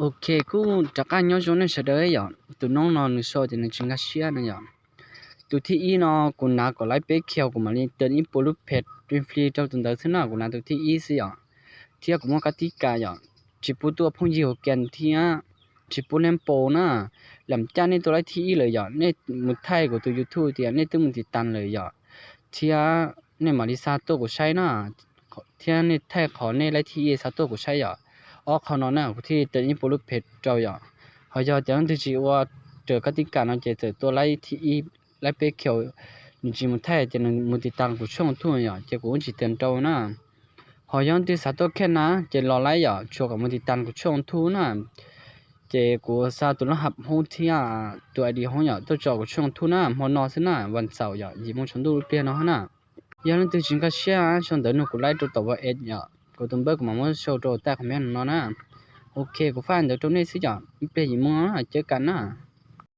ok cú chắc ăn nhau chỗ này sẽ đấy giờ tụi nó so thì nó chính là xia nữa giờ tụi thi ý nó cũng nào có lại bé khéo của mình tên ít bolu pet tuyên phi trong tuần tới thế nào cũng nào tụi thi ý xí giờ thì cũng có cái tí cả giờ chỉ bố tua phong nhiều kèn thì á chỉ bố nem bò na làm cha nên tôi lại thi ý lời giờ nên một thay của tụi YouTube thì nên tụi mình thì tan lời giờ thì á nên mà đi xa tôi của sai na thì nên thay khó nên lại thi ý xa tôi của sai giờเขานอนน่ะที่เต็นท์ปลุกเพชรเจ้าอย่างเขาจะจังที่จีว่าเจอกติกานั่นเจอตัวไล่ที่ไล่ไปเขียวจริงมันแท้จะนึงมันติดตั้งกูช่องทุ่งอย่างเจ้ากูจีเต็นเจ้าน่ะเขายังที่สัตว์แค่นะจะรอไล่อย่างช่วงกับมันติดตั้งกูช่องทุ่งน่ะเจ้ากูซาตัวนั้นหับหูที่อ่ะตัวไอเดียของอย่างตัวเจ้ากูช่องทุ่งน่ะมันนอนสินะวันเสาร์อย่างยี่โมงฉันดูเปลี่ยนเนาะน่ะยังที่จริงก็เชื่อช่วงเดินกูไล่ตัวว่าเอ็ดอย่างกูต้องเบิกมาว่าโชว์ตัวแต่คอมเมนต์เนาะนะโอเคกูฟังเดี๋ยวตรงนี้สิจ้ะไปยิมมั้งเจอกันนะ